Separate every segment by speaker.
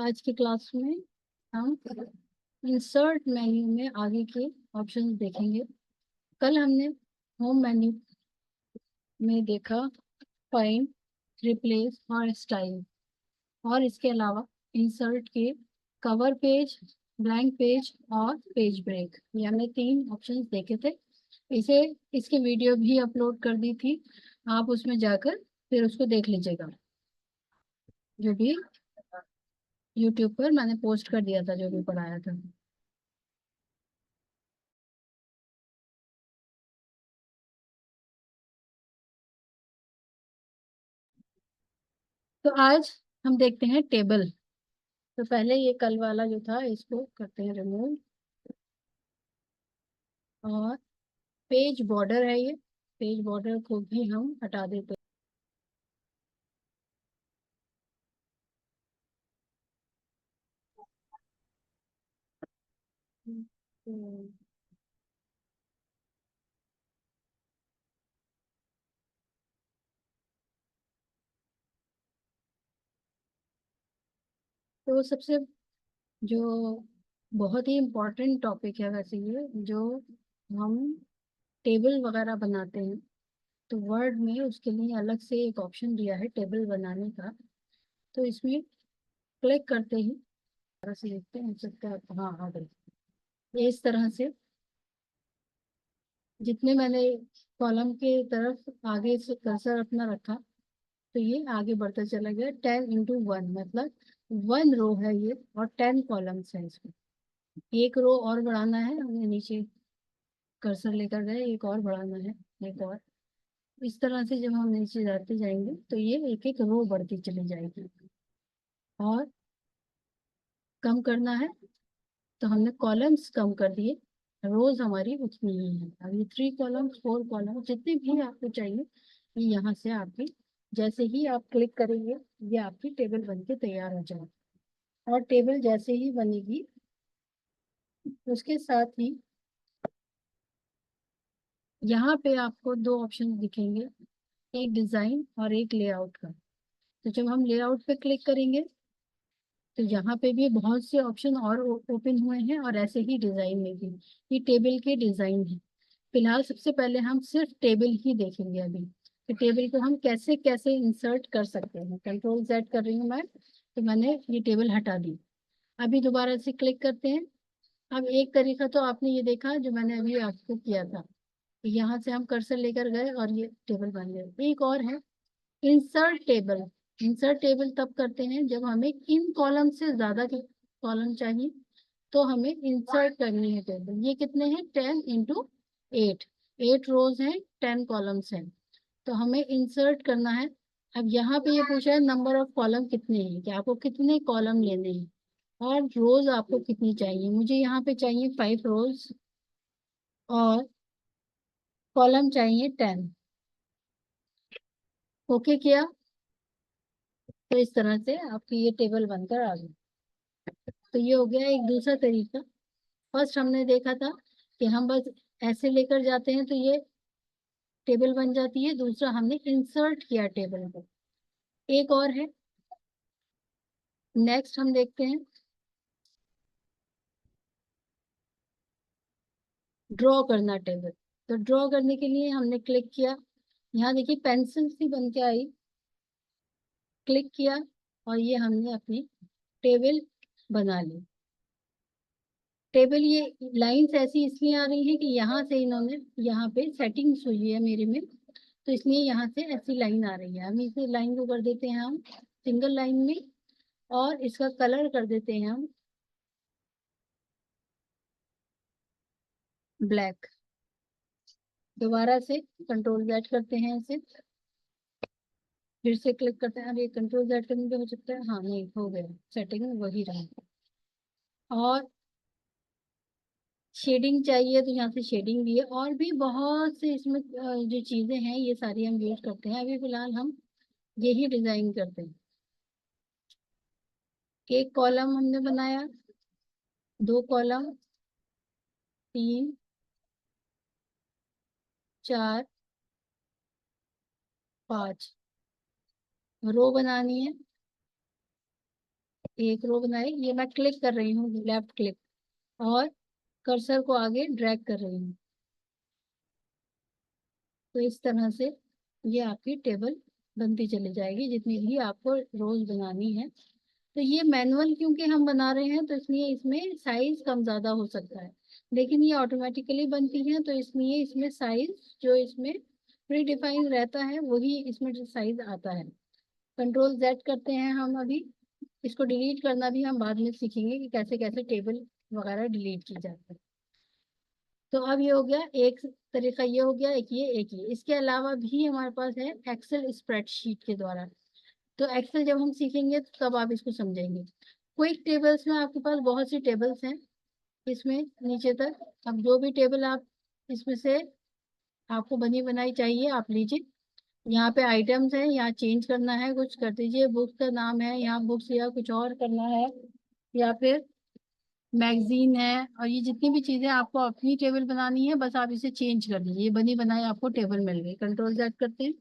Speaker 1: आज की क्लास में हम इंसर्ट मेन्यू में आगे के ऑप्शंस देखेंगे। कल हमने होम मेन्यू में देखा फाइंड, रिप्लेस और स्टाइल, और इसके अलावा इंसर्ट के कवर पेज, ब्लैंक पेज और पेज ब्रेक, ये हमने 3 ऑप्शंस देखे थे। इसे इसकी वीडियो भी अपलोड कर दी थी, आप उसमें जाकर फिर उसको देख लीजिएगा। जो भी यूट्यूब पर मैंने पोस्ट कर दिया था, जो भी पढ़ाया था। तो आज हम देखते हैं टेबल। तो पहले ये कल वाला जो था इसको करते हैं रिमूव, और पेज बॉर्डर है, ये पेज बॉर्डर को भी हम हटा देते हैं। तो सबसे जो बहुत ही इम्पोर्टेंट टॉपिक है वैसे ये, जो हम टेबल वगैरह बनाते हैं, तो वर्ड में उसके लिए अलग से एक ऑप्शन दिया है टेबल बनाने का। तो इसमें क्लिक करते ही तरह से देखते हैं, हो सकता है हाँ आ गई। ये इस तरह से जितने मैंने कॉलम के तरफ आगे से कर्सर अपना रखा, तो ये आगे बढ़ता चला गया। 10 into 1 मतलब 1 रो है ये, और 10 कॉलम्स है इसमें। एक रो और बढ़ाना है, हमने नीचे कर्सर लेकर गए, एक और बढ़ाना है, एक और। इस तरह से जब हम नीचे जाते जाएंगे तो ये एक एक रो बढ़ती चली जाएगी। और कम करना है तो हमने कॉलम्स कम कर दिए, रोज हमारी उतनी ही है। अब ये 3 कॉलम्स 4 कॉलम्स जितने भी आपको चाहिए, ये यहाँ से आपकी, जैसे ही आप क्लिक करेंगे ये आपकी टेबल बन के तैयार हो जाएगी। और टेबल जैसे ही बनेगी उसके साथ ही यहाँ पे आपको 2 ऑप्शन दिखेंगे, एक डिजाइन और एक लेआउट का। तो जब हम लेआउट पे क्लिक करेंगे तो यहाँ पे भी बहुत से ऑप्शन और ओपन हुए हैं, और ऐसे ही डिजाइन में भी। ये टेबल के डिजाइन है। फिलहाल सबसे पहले हम सिर्फ टेबल ही देखेंगे अभी, कि टेबल को हम कैसे कैसे इंसर्ट कर सकते हैं। Ctrl Z कर रही हूँ मैं, तो मैंने ये टेबल हटा दी। अभी दोबारा से क्लिक करते हैं। अब एक तरीका तो आपने ये देखा जो मैंने अभी आपको किया था, यहाँ से हम कर्सर लेकर गए और ये टेबल बन गया। एक और है इंसर्ट टेबल। इंसर्ट टेबल तब करते हैं जब हमें इन कॉलम से ज्यादा कॉलम चाहिए, तो हमें इंसर्ट करनी है टेबल। ये कितने हैं? 10 into 8, 8 रोज हैं, 10 कॉलम्स हैं, तो हमें इंसर्ट करना है। अब यहाँ पे ये पूछा है नंबर ऑफ कॉलम कितने हैं, कि आपको कितने कॉलम लेने हैं, और रोज आपको कितनी चाहिए। मुझे यहाँ पे चाहिए 5 रोज, और कॉलम चाहिए 10। ओके किया, तो इस तरह से आपकी ये टेबल बनकर आ गई। तो ये हो गया एक दूसरा तरीका। फर्स्ट हमने देखा था कि हम बस ऐसे लेकर जाते हैं तो ये टेबल बन जाती है। दूसरा हमने इंसर्ट किया टेबल को। एक और है, नेक्स्ट हम देखते हैं ड्रॉ करना टेबल। तो ड्रॉ करने के लिए हमने क्लिक किया, यहाँ देखिए पेंसिल सी बन के आई, क्लिक किया, और ये हमने अपनी टेबल बना ली। टेबल ये लाइंस ऐसी इसलिए आ रही है कि यहाँ से इन्होंने, यहाँ पे सेटिंग्स हुई है मेरे में, तो इसलिए यहाँ से ऐसी लाइन आ रही है। हम इस लाइन को कर देते हैं हम सिंगल लाइन में, और इसका कलर कर देते हैं हम ब्लैक। दोबारा से Ctrl Z करते हैं इसे, फिर से क्लिक करते हैं। अब ये Ctrl Z करने पे हो सकता है, हाँ नहीं हो गया, सेटिंग वही रहा। और शेडिंग चाहिए तो यहाँ से शेडिंग भी है, और भी बहुत से इसमें जो चीजें हैं ये सारी हम यूज करते हैं। अभी फिलहाल हम यही डिजाइन करते हैं। एक कॉलम हमने बनाया, 2 कॉलम, 3, 4, 5 रो बनानी है। एक रो बनाई, ये मैं क्लिक कर रही हूँ, लेफ्ट क्लिक, और कर्सर को आगे ड्रैग कर रही हूँ। तो इस तरह से ये आपकी टेबल बनती चली जाएगी, जितनी भी आपको रोज बनानी है। तो ये मैनुअल क्योंकि हम बना रहे हैं, तो इसलिए इसमें साइज कम ज्यादा हो सकता है, लेकिन ये ऑटोमेटिकली बनती है, तो इसलिए इसमें साइज जो इसमें प्री डिफाइन रहता है वही इसमें जो साइज आता है। कंट्रोल जेड करते हैं हम अभी। इसको डिलीट करना भी हम बाद में सीखेंगे कि कैसे कैसे टेबल वगैरह डिलीट की जाती है। तो अब ये हो गया एक तरीका, ये हो गया एक ये। इसके अलावा भी हमारे पास है एक्सेल स्प्रेडशीट के द्वारा। तो एक्सेल जब हम सीखेंगे तो तब आप इसको समझेंगे। क्विक टेबल्स में आपके पास बहुत सी टेबल्स हैं, इसमें नीचे तक। अब जो भी टेबल आप इसमें से आपको बनी बनाई चाहिए आप लीजिए। यहाँ पे आइटम्स है, यहाँ चेंज करना है कुछ कर दीजिए, बुक्स का नाम है, यहाँ बुक्स या कुछ और करना है, या फिर मैगजीन है। और ये जितनी भी चीजें आपको अपनी टेबल बनानी है, बस आप इसे चेंज कर दीजिए, ये बनी बनाई आपको टेबल मिल गई। कंट्रोल जेड करते हैं,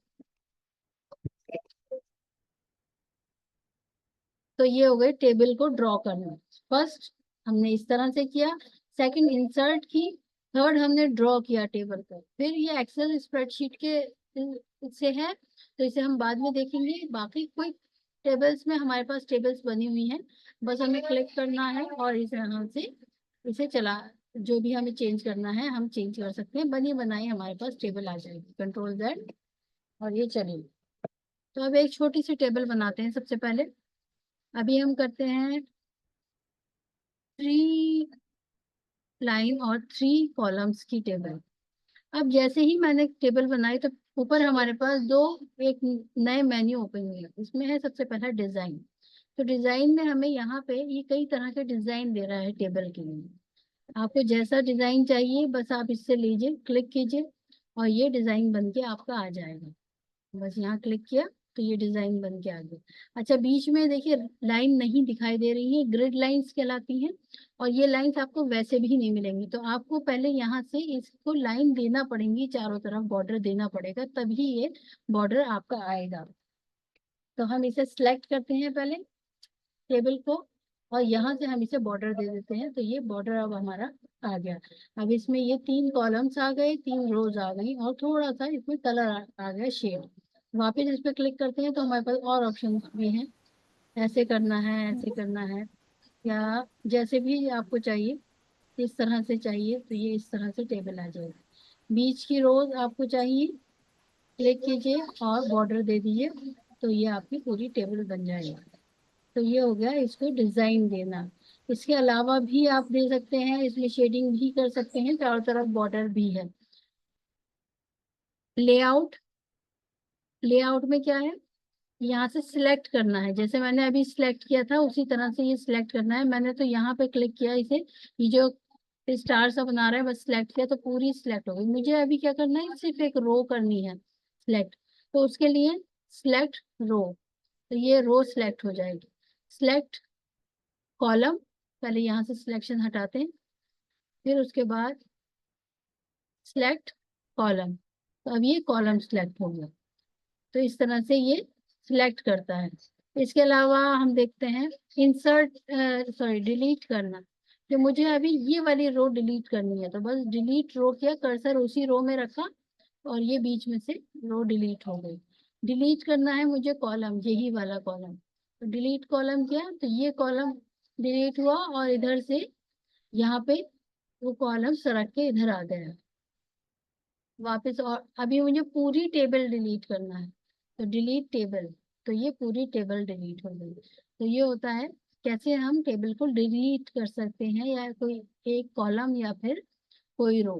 Speaker 1: तो ये हो गए टेबल को ड्रॉ करना। फर्स्ट हमने इस तरह से किया, सेकंड इंसर्ट की, थर्ड हमने ड्रॉ किया टेबल को। फिर ये एक्सेल स्प्रेडशीट के से है, तो इसे हम बाद में देखेंगे। बाकी कोई टेबल्स में हमारे पास टेबल्स बनी हुई हैं, बस हमें क्लिक करना है और इस तरह से इसे चला, जो भी हमें चेंज करना है हम चेंज कर सकते हैं, बनी बनाई हमारे पास टेबल आ जाएगी। कंट्रोल जेड, और ये चलेगी। तो अब एक छोटी सी टेबल बनाते हैं सबसे पहले। अभी हम करते हैं 3 लाइन और 3 कॉलम्स की टेबल। अब जैसे ही मैंने टेबल बनाई तो ऊपर हमारे पास दो एक नए मेन्यू ओपन हुए। इसमें है सबसे पहला डिजाइन। तो डिजाइन में हमें यहाँ पे ये कई तरह के डिजाइन दे रहा है टेबल के लिए। आपको जैसा डिजाइन चाहिए बस आप इससे लीजिए, क्लिक कीजिए, और ये डिजाइन बन के आपका आ जाएगा। बस यहाँ क्लिक किया तो ये डिजाइन बन के आ गया। अच्छा, बीच में देखिए लाइन नहीं दिखाई दे रही है, ग्रिड लाइंस कहलाती हैं। और ये लाइंस आपको वैसे भी नहीं मिलेंगी, तो आपको पहले यहाँ से इसको लाइन देना पड़ेंगी, चारों तरफ बॉर्डर देना पड़ेगा, तभी ये बॉर्डर आपका आएगा। तो हम इसे सिलेक्ट करते हैं पहले टेबल को, और यहाँ से हम इसे बॉर्डर दे देते हैं, तो ये बॉर्डर अब हमारा आ गया। अब इसमें ये 3 कॉलम्स आ गए, 3 रोज आ गई, और थोड़ा सा इसमें कलर आ गया, शेड। वापस इस पे क्लिक करते हैं तो हमारे पास और ऑप्शन भी हैं, ऐसे करना है, ऐसे करना है, या जैसे भी आपको चाहिए, इस तरह से चाहिए तो ये इस तरह से टेबल आ जाएगी। बीच की रोज आपको चाहिए, क्लिक कीजिए और बॉर्डर दे दीजिए, तो ये आपकी पूरी टेबल बन जाएगी। तो ये हो गया इसको डिजाइन देना। इसके अलावा भी आप दे सकते हैं, इसमें शेडिंग भी कर सकते हैं, चारों तरफ बॉर्डर भी है। लेआउट, लेआउट में क्या है, यहाँ से सिलेक्ट करना है, जैसे मैंने अभी सिलेक्ट किया था उसी तरह से ये सिलेक्ट करना है। मैंने तो यहाँ पे क्लिक किया इसे, ये जो स्टार सा बना रहा है बस सिलेक्ट किया तो पूरी सिलेक्ट हो गई। मुझे अभी क्या करना है, सिर्फ एक रो करनी है सिलेक्ट, तो उसके लिए सिलेक्ट रो, तो ये रो सिलेक्ट हो जाएगी। सिलेक्ट कॉलम, पहले यहाँ से सिलेक्शन हटाते हैं, फिर उसके बाद सिलेक्ट कॉलम, तो अब ये कॉलम सिलेक्ट हो गया। तो इस तरह से ये सिलेक्ट करता है। इसके अलावा हम देखते हैं इंसर्ट, सॉरी डिलीट करना। कि मुझे अभी ये वाली रो डिलीट करनी है, तो बस डिलीट रो किया, कर्सर उसी रो में रखा, और ये बीच में से रो डिलीट हो गई। डिलीट करना है मुझे कॉलम, यही वाला कॉलम, तो डिलीट कॉलम किया तो ये कॉलम डिलीट हुआ, और इधर से यहाँ पे वो कॉलम सरक के इधर आ गया वापस। और अभी मुझे पूरी टेबल डिलीट करना है, तो डिलीट टेबल, तो ये पूरी टेबल डिलीट हो गई। तो ये होता है कैसे हम टेबल को डिलीट कर सकते हैं, या कोई एक कॉलम या फिर कोई रो।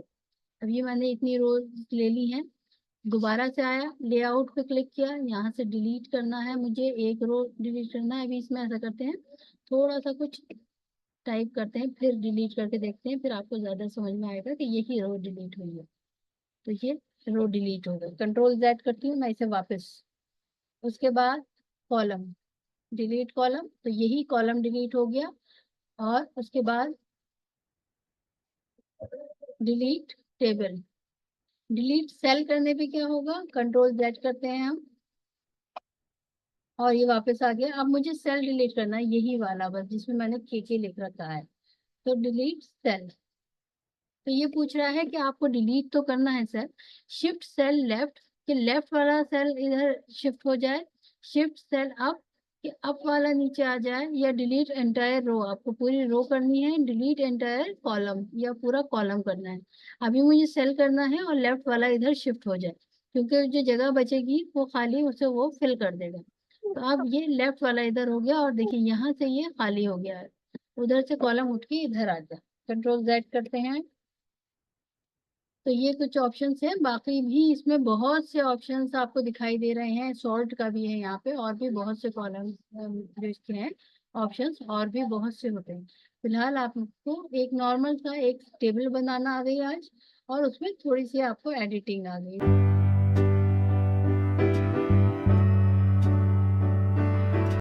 Speaker 1: अब ये मैंने इतनी रो ले ली है, दोबारा से आया, लेआउट पे क्लिक किया, यहाँ से डिलीट करना है मुझे, एक रो डिलीट करना है। अभी इसमें ऐसा करते हैं, थोड़ा सा कुछ टाइप करते हैं, फिर डिलीट करके देखते हैं, फिर आपको ज्यादा समझ में आएगा कि यही रो डिलीट हुई है। तो ये रो डिलीट हो गई। कंट्रोल जेड करती हूँ मैं इसे वापस। उसके बाद कॉलम, डिलीट कॉलम, तो यही कॉलम डिलीट हो गया। और उसके बाद डिलीट टेबल। डिलीट सेल करने पे क्या होगा, कंट्रोल जेड करते हैं हम, और ये वापस आ गया। अब मुझे सेल डिलीट करना है, यही वाला बस जिसमें मैंने के लिख रखा है। तो डिलीट सेल। तो ये पूछ रहा है कि आपको डिलीट तो करना है सेल, शिफ्ट सेल लेफ्ट, कि लेफ्ट वाला सेल इधर शिफ्ट हो जाए, शिफ्ट सेल अप कि अप वाला नीचे आ जाए, या डिलीट एंटायर रो, आपको पूरी रो करनी है, डिलीट एंटायर कॉलम या पूरा कॉलम करना है। अभी मुझे सेल करना है और लेफ्ट वाला इधर शिफ्ट हो जाए, क्योंकि जो जगह बचेगी वो खाली उसे वो फिल कर देगा। तो अब ये लेफ्ट वाला इधर हो गया, और देखिए यहाँ से ये खाली हो गया है, उधर से कॉलम उठ के इधर आ जाए। कंट्रोल Z करते हैं। तो ये कुछ ऑप्शंस हैं, बाकी भी इसमें बहुत से ऑप्शंस आपको दिखाई दे रहे हैं, सॉर्ट का भी है यहाँ पे, और भी बहुत से कॉलम जो इसके हैं ऑप्शंस, और भी बहुत से होते हैं। फिलहाल आपको एक नॉर्मल सा एक टेबल बनाना आ गई आज, और उसमें थोड़ी सी आपको एडिटिंग आ गई।